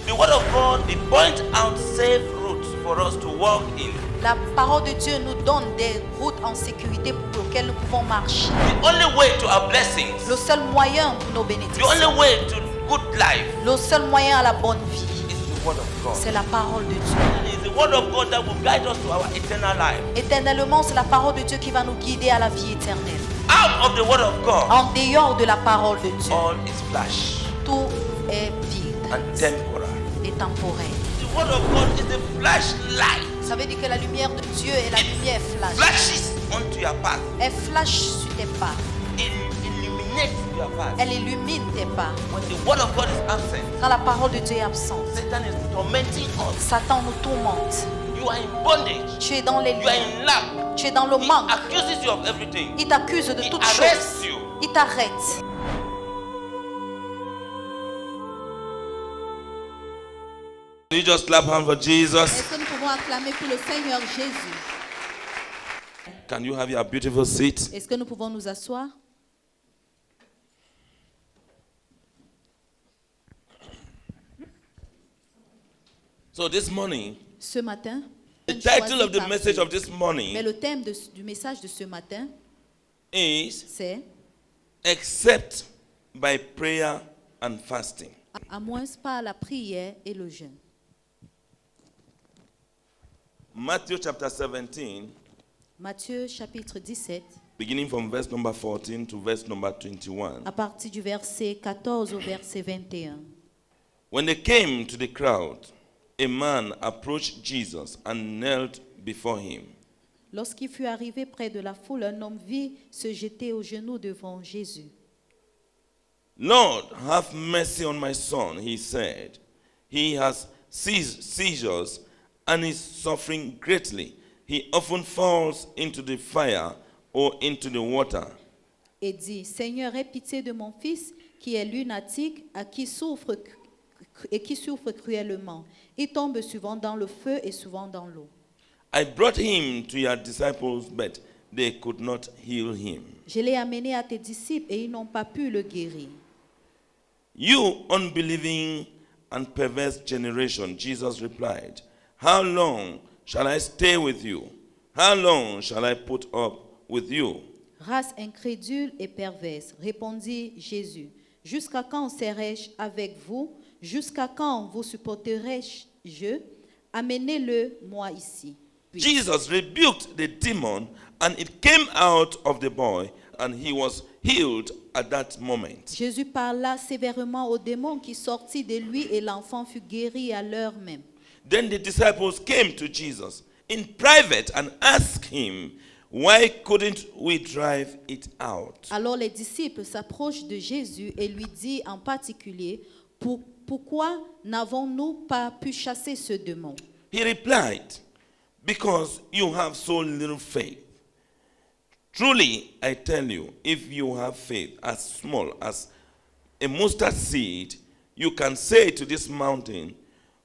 The word of God, it points out safe routes for us to walk in. La parole de Dieu nous donne des routes en sécurité pour lesquelles nous pouvons marcher. The only way to our blessings, Le seul moyen pour nos the bénédictions, only way to good life le seul moyen à la bonne vie, is the word of God. c'est la parole de Dieu. And it's the word of God that will guide us to our eternal life. Éternellement, c'est la parole de Dieu qui va nous guider à la vie éternelle. Out of the word of God, En dehors de la parole de Dieu, all is flesh tout est vide and temporal. et temporel. The word of God is the flashlight. Ça veut dire que la lumière de Dieu est la lumière flash. Flashes onto your path. Elle flash sur tes pas. It illuminates your path. Elle illumine tes pas. When the word of God is absent, Quand la parole de Dieu est absente, Satan is tormenting us. Satan nous tourmente. You are in bondage. Tu es dans les You are liens. in lack. Tu es dans le He manque. accuses you of everything. Il t'accuse de He toutes arrests choses. you. Il t'arrête. You just clap hands for Jesus. Est-ce que nous pouvons acclamer pour le Seigneur Jésus? Can you have your beautiful seat? Est-ce que nous pouvons nous asseoir? So this morning, Ce matin, the on title choisit of the par message Dieu. of this Mais morning le thème du message de ce matin, is c'est except by prayer and fasting. à moins par la prière et le jeûne. Matthew chapter 17, Matthieu chapitre 17, beginning from verse number 14 to verse number 21. à partir du verset 14 au verset 21. When they came to the crowd, a man approached Jesus and knelt before him. Lorsqu'il fut arrivé près de la foule, un homme vit se jeter aux genoux devant Jésus. Lord, have mercy on my son, he said. He has seizures and is suffering greatly. He often falls into the fire or into the water. Et dit, Seigneur, aie pitié de mon fils qui est lunatique et qui souffre cruellement. Il tombe souvent dans le feu et souvent dans l'eau. I brought him to your disciples, but they could not heal him. Je l'ai amené à tes disciples et ils n'ont pas pu le guérir. You unbelieving and perverse generation, Jesus replied, how long shall I stay with you? How long shall I put up with you? Race incrédule et perverse, répondit Jésus. Jusqu'à quand serai-je avec vous? Jusqu'à quand vous supporterai-je? Amenez-le moi ici. Puis, Jesus rebuked the demon, and it came out of the boy, and he was healed at that moment. Jésus parla sévèrement au démon qui sortit de lui et l'enfant fut guéri à l'heure même. Then the disciples came to Jesus in private and asked him, why couldn't we drive it out? Alors les disciples s'approchent de Jésus et lui disent en particulier, pourquoi n'avons-nous pas pu chasser ce démon? He replied, because you have so little faith. Truly, I tell you, if you have faith as small as a mustard seed, you can say to this mountain,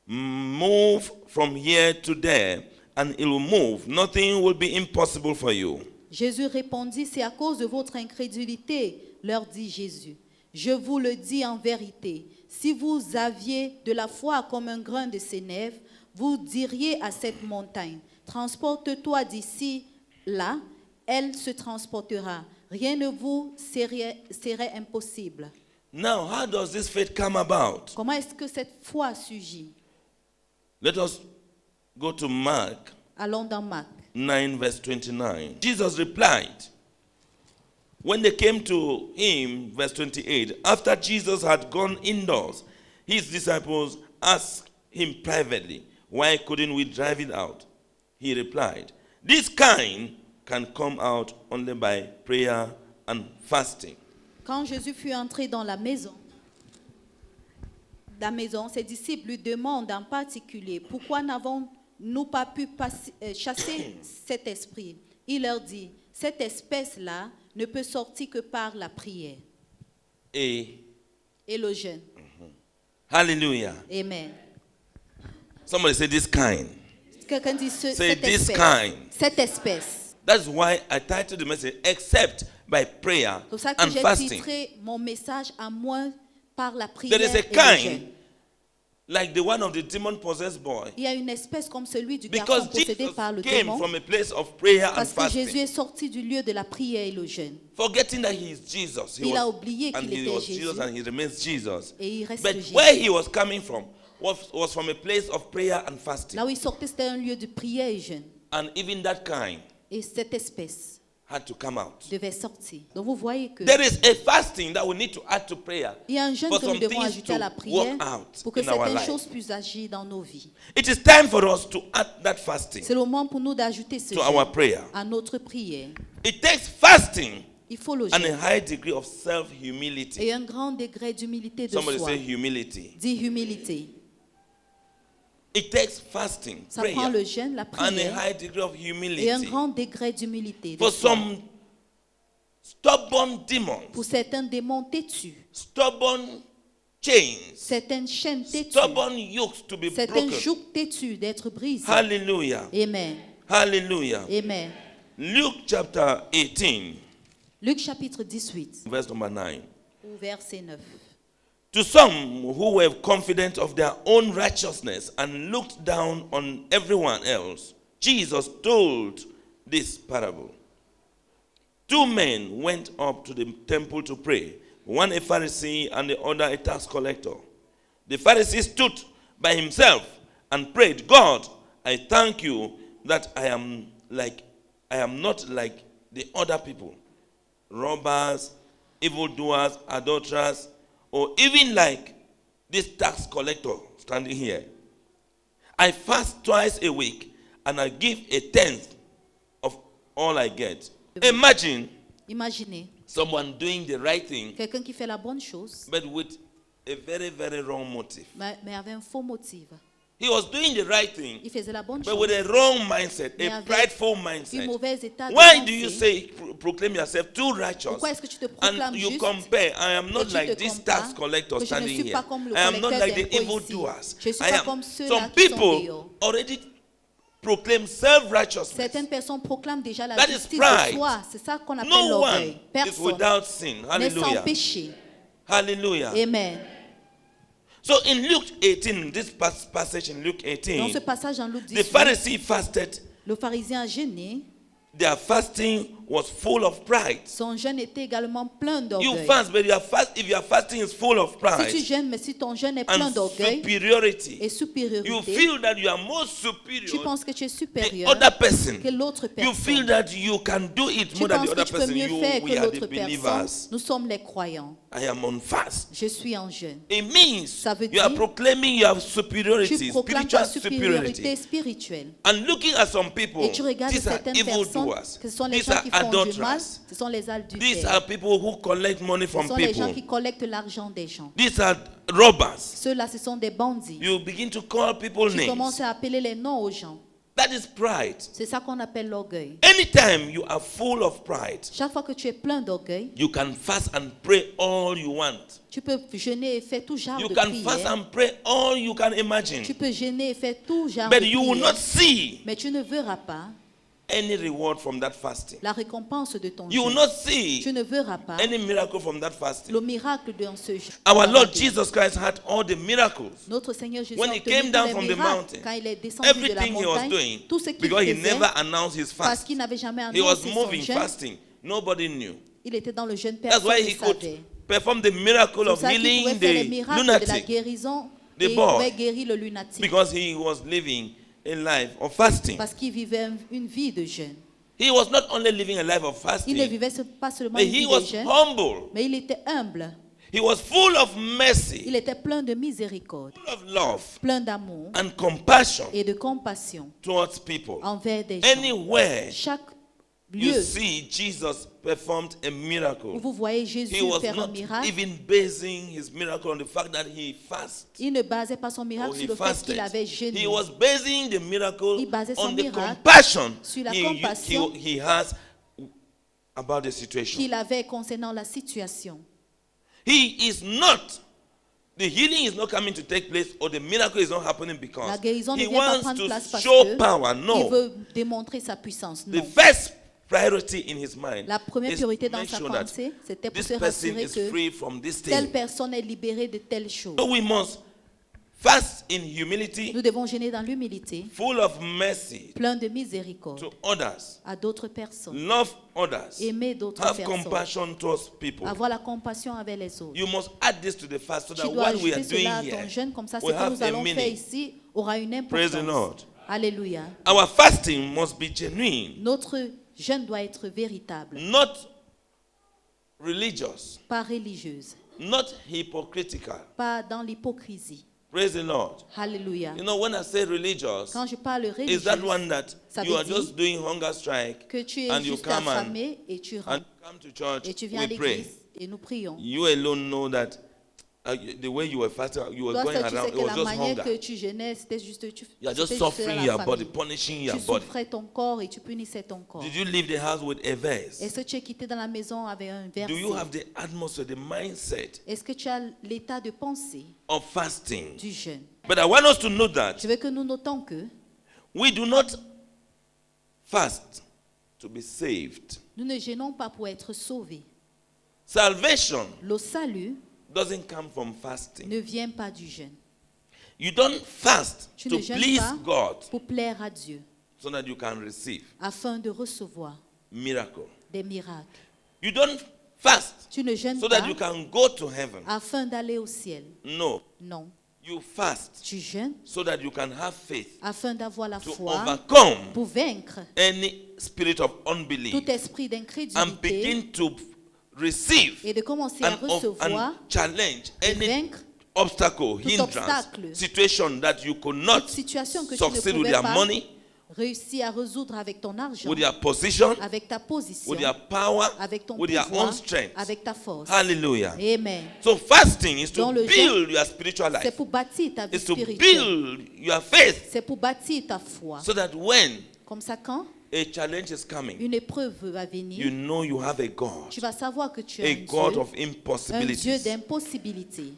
move from here to there, and it will move. Nothing will be impossible for you. Jésus répondit, c'est à cause de votre incrédulité, leur dit Jésus. Je vous le dis en vérité, si vous aviez de la foi comme un grain de sénève, vous diriez à cette montagne, transporte-toi d'ici là, elle se transportera. Rien ne vous serait impossible. Now, how does this faith come about? Comment est-ce que cette foi surgit? Let us go to Mark Allons dans Marc. 9, verse 29. Jesus replied, when they came to him, verse 28, after Jesus had gone indoors, his disciples asked him privately, why couldn't we drive it out? He replied, this kind can come out only by prayer and fasting. Quand Jésus fut entré dans la maison, ses disciples lui demandent en particulier, pourquoi n'avons-nous pas pu chasser cet esprit? Il leur dit, cette espèce-là ne peut sortir que par la prière et le jeûne. Hallelujah. Amen. Somebody say this kind. Quelqu'un dit Say cette this espèce. kind. Cette espèce. That's why I titled the message, except by prayer C'est pour ça que and j'ai fasting. titré mon message à moins par la prière There is a et le jeûne. kind like the one of the demon-possessed boy. Il y a une espèce comme celui du garçon Because possédé Jesus par le came démon. from a place of prayer and Parce que Jésus fasting. est sorti du lieu de la prière et le jeûne. Forgetting that he is Jesus. Il a oublié And qu'il he était was Jésus. Jesus and he remains Jesus. Et il reste But Jésus. where he was coming from was from a place of prayer and fasting. Là où il sortait, c'était un lieu de prière et jeûne. And even that kind Et cette espèce had to come out. devait sortir. Donc vous voyez que There is a fasting that we need to add to prayer il y a un jeûne for que nous some devons things ajouter à la to prière work out pour que in our certaines life. choses puissent agir dans nos vies. It is time for us to add that fasting C'est le moment pour nous d'ajouter ce to our jeûne prayer. à notre prière. It takes fasting Il faut le and jeûne a high degree of self-humility. et un grand degré d'humilité de Somebody soi. say humility. Dis humilité. It takes fasting, Ça prend prayer, le jeûne, la and a prière high degree of et un humility. grand degré d'humilité de For soi. some stubborn demons, Pour certains démons têtus, stubborn chains, certaines chaînes têtues, stubborn yokes to be certains broken. jougs têtus d'être brisés. Hallelujah. Amen. Hallelujah. Amen. Luke chapter 18, Luc chapitre 18, verse number 9. au verset 9. To some who were confident of their own righteousness and looked down on everyone else, Jesus told this parable. Two men went up to the temple to pray, one a Pharisee and the other a tax collector. The Pharisee stood by himself and prayed, God, I thank you that I am not like the other people, robbers, evildoers, adulterers, or even like this tax collector standing here. I fast twice a week and I give a tenth of all I get. Imagine Imaginez someone doing the right thing, quelqu'un qui fait la bonne chose, but with a very, very wrong motive. mais avec un faux motif. He was doing the right thing, Il faisait la bonne but with chose, a wrong mindset, Mais a avec prideful un mindset. mauvais état de Why do you pensée. say, proclaim yourself too righteous? Pourquoi est-ce que tu te proclames And you juste compare, I am et not tu like te this compares tax collector que je ne standing suis here. pas comme le I am not collecteur like the d'impôts evildoers. ici. Je suis I pas am. comme ceux-là Some qui sont people dehors. already proclaim self-righteousness. Certaines personnes proclament déjà la That is justice pride. de soi. C'est ça qu'on appelle No l'orgueil. one is Personne without sin. n'est sans Hallelujah. péché. Hallelujah. Amen. So in Luke 18, this passage in Luke Dans 18, ce passage en Luc the 18, Pharisee fasted. le pharisien a jeûné. Their fasting was full of pride. Son jeûne était également plein You d'orgueil. fast, but if your fasting is full of Si tu pride jeûnes, mais si ton jeûne est plein and d'orgueil superiority, et you supériorité, feel that you are more tu superior penses que tu es the supérieur other person. que l'autre You feel personne. that you can do it Tu more than penses the que other tu peux person. mieux faire We que are the l'autre believers. personne. Nous sommes les croyants. I am on fast. Je suis en jeûne. It means Ça veut you are dire, proclaiming your Tu superiority, proclames ta spiritual supériorité superiority. spirituelle. And looking at some people, Et tu regardes these are certaines personnes, evildoers. que ce sont les These gens are qui font du mal, adulterers. ce sont les These adultères. are people who collect money Ce from sont les gens people. qui collectent l'argent des gens. These are robbers. Ceux-là, ce sont des bandits. You begin to call people Tu names. commences à appeler les noms aux gens. That is pride. C'est ça qu'on appelle l'orgueil. Anytime you are full of pride, Chaque fois que tu es plein d'orgueil, you can fast and pray all you want. tu peux jeûner et faire tout genre You de can fast prière. and pray all you can imagine. Tu peux jeûner et faire tout genre But de you will prière. not see Mais tu ne verras pas any reward from that fasting. la récompense de ton You will jeûne. not see Tu ne verras pas any miracle from that fasting. le miracle dans ce jeûne. Our Lord Jesus Christ had all the miracles. Notre Seigneur Jésus When a he obtenu came tous down les from the miracles mountain, quand il est descendu de la Everything he was montagne, doing, tout ce qu'il because he faisait, never announced his parce fast. qu'il n'avait jamais He was annoncé son moving, jeûne, fasting. Nobody knew. il était dans le jeûne, That's personne why ne he could savait. perform the miracle C'est pour of ça qu'il healing pouvait faire les the miracles de la lunatic guérison the et il boy. pouvait guérir le lunatique because he was living a life of fasting. parce qu'il vivait une vie de jeûne. He was not only living a life of Il ne fasting, vivait pas seulement but une vie he de was jeûne, humble. mais il était humble. He was full of mercy, Il était plein de miséricorde, full of love plein d'amour and compassion et de compassion towards people. envers des gens. Anywhere Chaque you lieu see Jesus performed a où miracle, vous voyez he Jésus was faire un not miracle, even basing his miracle on the fact that he fasted. il ne basait pas son Or miracle he sur le fait fasted. qu'il avait jeûné. He was basing the miracle Il basait son on the miracle compassion sur la he compassion has about the situation. qu'il avait concernant la situation. He is not, the healing is not coming to take place or the miracle is not happening La because guérison ne he vient pas wants prendre place to parce show que power. il No. veut démontrer sa puissance. The Non. first priority in his mind La première is priorité to dans make sa sure that pensée, c'était pour this se person rassurer is que free from this telle thing. personne est libérée de telle chose. So we must Fast in humility, Nous devons jeûner dans l'humilité, full of mercy plein de miséricorde to others, à d'autres personnes, love others, aimer d'autres have personnes, compassion towards people. avoir la compassion avec les autres. You must add this to the fast so Tu that dois what we ajouter are doing cela à ton here jeûne, comme ça ce will que have nous a allons faire meaning. ici aura une Praise the importance. Lord. Alléluia. Our fasting must be genuine, Notre jeûne doit être véritable, not religious, pas religieuse, not hypocritical. pas dans l'hypocrisie. Praise the Lord. Alléluia. You know, when I say religious, Quand je parle is religieuse, that one that ça you veut are dire just doing hunger strike que tu es and you juste come and affamé et tu rentres. come to church, Et tu viens à we pray. l'église et nous prions. You alone know that the way you were fasting, you were Toi going seul, tu sais around, it que was la just manière que hunger. tu jeûnais, c'était juste You are just c'était suffering la your famille. body, punishing your Tu body. souffrais ton corps et tu punissais ton corps. Did you leave the house with a verse? Est-ce que tu es quitté dans la maison avec un Do you verset? have the atmosphere, the mindset Est-ce que tu as l'état de pensée of fasting? du jeûne? But I want us to know that Je veux que nous notons que we do not fast to be saved. nous ne jeûnons pas pour être sauvés. Salvation Le salut doesn't come from fasting. ne vient pas du jeûne. You don't fast Tu to ne jeûnes please pas God pour plaire à Dieu, so that you can receive afin de recevoir miracle. des miracles. You don't fast Tu ne jeûnes so pas that you can go to heaven. afin d'aller au ciel. No. Non. You fast Tu jeûnes so that you can have faith afin d'avoir la to foi overcome pour vaincre any spirit of unbelief tout esprit and d'incrédulité begin to receive et de commencer à and recevoir challenge et any vaincre obstacle, hindrance, obstacle, situation that you could toute not situation que tu ne succeed with pouvais your pas money, réussir à résoudre avec ton argent, with your position, avec ta position, with your power, avec ton with your pouvoir, own strength. avec ta force. Hallelujah. Amen. So fasting is Dans to le build your spiritual C'est life. pour bâtir ta vie It's to spirituelle. build your faith C'est pour bâtir ta foi. so that when Comme ça, quand a challenge is coming, une épreuve va venir, you know you have a God, tu vas savoir que tu a es God of un Dieu impossibilities. d'impossibilité.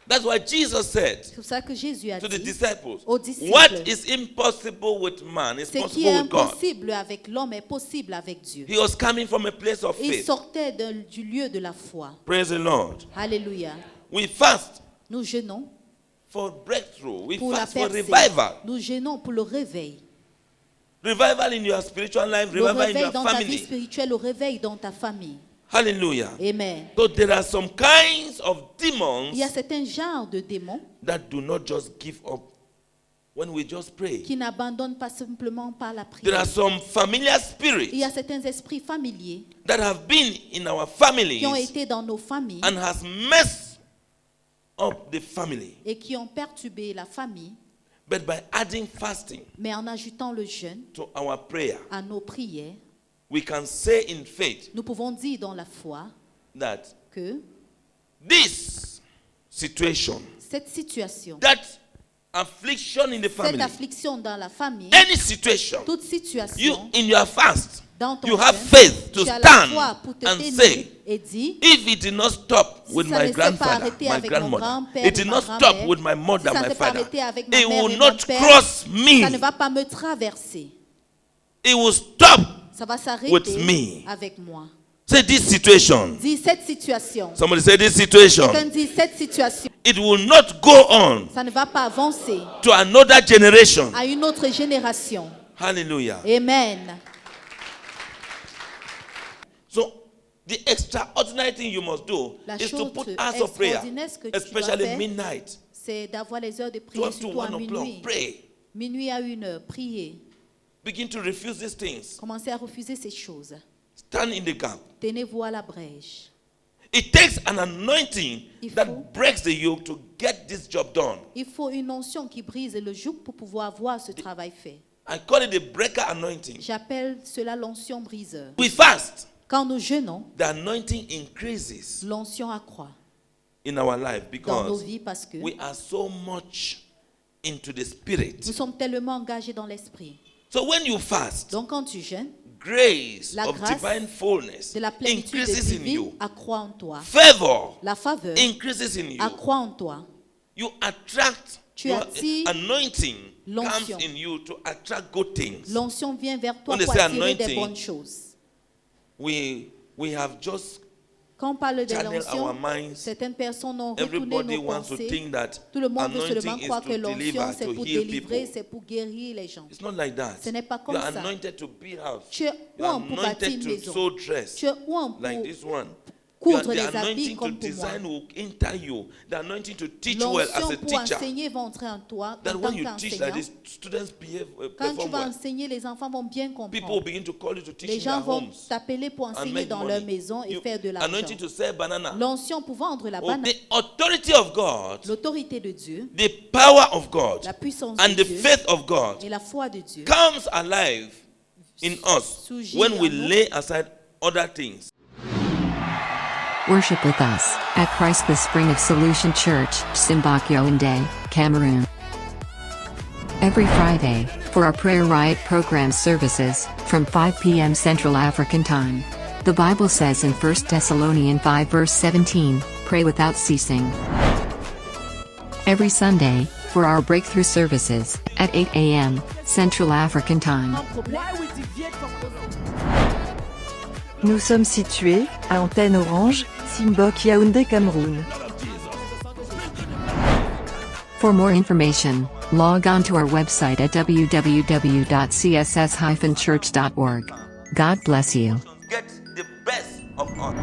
That's why Jesus said C'est pour ça que Jésus a to the dit, disciples, aux disciples, what is impossible with man is ce qui possible est with God. impossible avec l'homme est possible avec Dieu. He was coming from a place of Il faith. sortait du lieu de la foi. Praise the Lord. Alléluia. We fast Nous jeûnons for breakthrough. We pour la fast for percée. revival. Nous jeûnons pour le réveil. Revival in your spiritual life, Le revival in réveil your dans ta vie family. spirituelle, le réveil dans ta famille. Hallelujah. Amen. So there are some kinds of demons Il y a certains genres de démons that do not just give up when we just pray. qui n'abandonnent pas simplement par la There are prière. some familiar Il y a spirits certains esprits familiers that have been in our families qui ont été dans nos familles and has messed up the family. et qui ont perturbé la famille, But by adding fasting mais en ajoutant le jeûne to our prayer, à nos prières, we can say in faith nous pouvons dire dans la foi that que this situation, cette situation, that affliction in the cette family, affliction dans la famille, any situation, toute you situation in your fast, dans ton you have jeûne, faith to tu as la stand foi pour te and tenir say, et dire, if it did not stop Si with ça my ne s'est pas grandfather, arrêté my avec mon grandmother, grand-père it ou did ma not stop grand-mère, with my mother, si ça my ne s'est pas father, arrêté avec ma it mère will et not mon père, cross me. ça ne va pas me traverser. It will stop. Ça va With s'arrêter me. avec moi. Say this situation. Dis cette situation. Somebody say this situation. Quelqu'un dit cette situation. It will not go on Ça ne va pas avancer to another generation. à une autre génération. Hallelujah. Amen. So the extraordinary thing you must do La is to chose put hours of prayer, extraordinaire que tu dois especially faire, midnight, c'est d'avoir les heures de prière, 12 to surtout 1 à o'clock. minuit. Pray. Minuit à 1 heure, prier. Begin to refuse these things. Commencez à refuser ces choses. Stand in the gap. Tenez-vous à la brèche. It takes an anointing Il faut- that breaks the yoke to get this job done. Il faut une onction qui brise le joug pour pouvoir voir ce travail fait. I call it the breaker anointing. J'appelle cela l'onction briseur. We fast. Quand nous jeûnons, The anointing increases l'onction accroît in our life dans nos because vies parce que we are so much into the spirit. nous sommes tellement engagés dans l'esprit. So when you fast, Donc quand tu jeûnes, grace La of grâce divine fullness de la plénitude increases in divine you. accroît en toi. Favor La faveur increases in you. accroît en toi. You attract. Tu your attires anointing comes l'onction. in you to attract good things. L'onction vient vers toi When they pour say attirer des anointing, bonnes choses. We have just Quand on parle de channel our l'onction, minds. certaines personnes ont retourné Everybody nos wants to pensées. think that Tout le monde veut seulement anointing is croire que to l'onction, deliver, c'est to pour heal délivrer, people. c'est pour guérir les gens. It's not like that. Ce n'est pas comme You are ça. anointed to build house. Tu es You are un pour bâtir anointed une to maison. sew dress. Tu es un Like pour this one. coudre The les habits anointing to comme pour moi. design will enter you. The anointing to teach well as L'onction a pour teacher. enseigner va entrer en toi That en tant when you teach like qu'enseignant. this, students behave, Quand tu perform vas well. enseigner, les enfants vont bien People will comprendre. begin to call you to teach Les in gens their vont homes t'appeler pour and enseigner make dans money. leur maison et faire de l'argent. Anointing to sell banana. L'onction pour vendre la Oh, banane, the authority of God, l'autorité de Dieu, the power of God, la puissance and de the Dieu faith of God et la foi de Dieu comes alive in us surgit when we en nous. lay aside other things. Worship with us at Christ the Spring of Solution Church, Simbakyo-Nde, Cameroon. Every Friday, for our Prayer Riot program services, from 5 p.m. Central African Time. The Bible says in 1 Thessalonians 5 verse 17, pray without ceasing. Every Sunday, for our breakthrough services, at 8 a.m. Central African Time. Nous sommes situés, à Antenne Orange, Simbok Yaoundé, Cameroun. For more information, log on to our website at www.css-church.org. God bless you. Get the best of us.